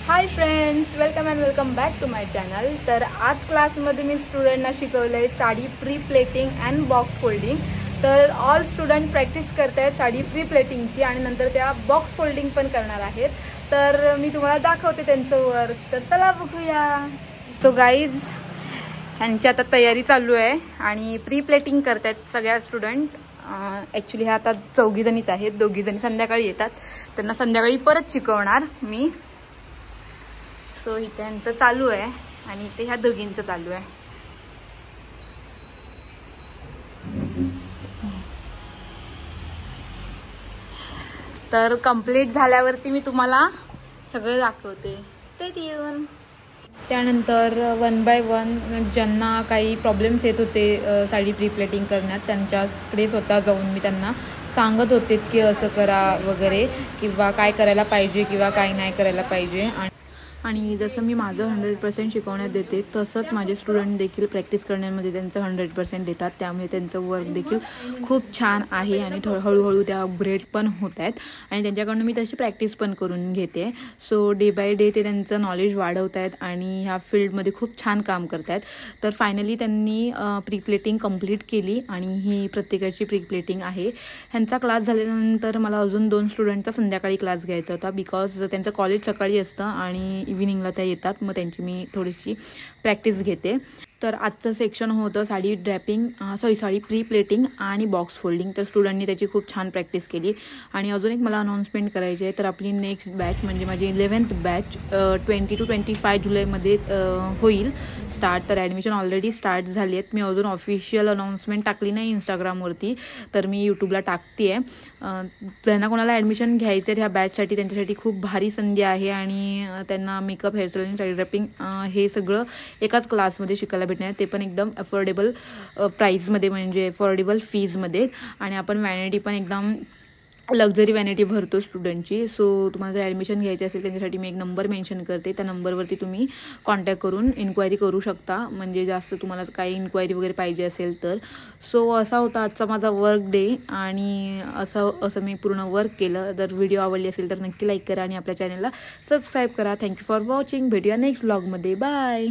High friends, welcome back to my channel. तर आज क्लासमध्ये मी स्टुडंटना शिकवलं आहे sari pre pleating and box folding. तर ऑल स्टुडंट प्रॅक्टिस करत आहेत साडी प्री प्लेटिंगची आणि नंतर त्या बॉक्स फोल्डिंग पण करणार आहेत। तर मी तुम्हाला दाखवते त्यांचं वर्क, तर चला बघूया। सो गाईज, ह्यांची आता तयारी चालू आहे आणि प्री प्लेटिंग करत आहेत सगळ्या स्टुडंट। ॲक्च्युली ह्या आता 4 जणीच आहेत, 2 जणी संध्याकाळी येतात, त्यांना संध्याकाळी परत शिकवणार मी। सो इथे यांचं चालू आहे आणि इथे ह्या दोघींचं चालू आहे। तर कंप्लीट झाल्यावरती मी तुम्हाला सगळं दाखवते, स्टे ट्यून। त्यानंतर 1 बाय 1 ज्यांना काही प्रॉब्लेम्स येत होते साडी प्री प्लेटिंग करण्यात, त्यांच्याकडे स्वतः जाऊन मी त्यांना सांगत होते की असं करा वगैरे, किंवा काय करायला पाहिजे किंवा काय नाही करायला पाहिजे। आणि जसं मी माझं 100% शिकवण्यात देते, तसंच माझे स्टुडंट देखील प्रॅक्टिस करण्यामध्ये त्यांचं 100% देतात। त्यामुळे त्यांचं वर्क देखील खूप छान आहे आणि हळूहळू त्या अपग्रेड पण होत आहेत आणि त्यांच्याकडून मी तशी प्रॅक्टिस पण करून घेते। सो डे बाय डे ते त्यांचं नॉलेज वाढवत आहेत आणि ह्या फील्डमध्ये खूप छान काम करत आहेत। तर फायनली त्यांनी प्री प्लेटिंग कंप्लीट केली आणि ही प्रत्येकाची प्री प्लेटिंग आहे। ह्यांचा क्लास झाल्यानंतर मला अजून 2 स्टुडंटचा संध्याकाळी क्लास घ्यायचा होता, बिकॉज त्यांचं कॉलेज सकाळी असतं आणि इव्हिनिंगला त्या येतात, मग त्यांची मी थोडीशी प्रॅक्टिस घेते। तर आजचं सेक्शन होतं साडी प्री प्लेटिंग आणि बॉक्स फोल्डिंग। तर स्टुडंटनी त्याची खूप छान प्रॅक्टिस केली। आणि अजून एक मला अनाउन्समेंट करायची आहे, तर आपली नेक्स्ट बॅच म्हणजे माझी 11th बॅच 20 to 25 जुलैमध्ये होईल स्टार्ट। तर ॲडमिशन ऑलरेडी स्टार्ट झाली आहेत। मी अजून ऑफिशियल अनाउन्समेंट टाकली नाही इंस्टाग्रामवरती, तर मी यूट्यूबला टाकते आहे। ज्यांना कोणाला ॲडमिशन घ्यायचं आहे ह्या बॅचसाठी, त्यांच्यासाठी खूप भारी संधी आहे आणि त्यांना मेकअप, हेअरस्टाईल, साडी ड्रेपिंग हे सगळं एकाच क्लासमध्ये शिकायला भेटणार, ते पण एकदम अफोर्डेबल प्राईजमध्ये, म्हणजे अफोर्डेबल फीजमध्ये। आणि आपण वॅनिटी पण एकदम लक्झरी वॅनिटी भरतो स्टुडंटची। सो तुम्हाला जर ॲडमिशन घ्यायची असेल त्यांच्यासाठी मी एक नंबर मेन्शन करते, त्या नंबरवरती तुम्ही कॉन्टॅक्ट करून इन्क्वायरी करू शकता, म्हणजे जास्त तुम्हाला काही इन्क्वायरी वगैरे पाहिजे असेल तर। सो असा होता आजचा माझा वर्क डे आणि असं मी पूर्ण वर्क केलं। जर व्हिडिओ आवडली असेल तर नक्की लाईक करा आणि आपल्या चॅनलला सबस्क्राईब करा। Thank you for watching. भेटूया नेक्स्ट व्लॉगमध्ये, बाय।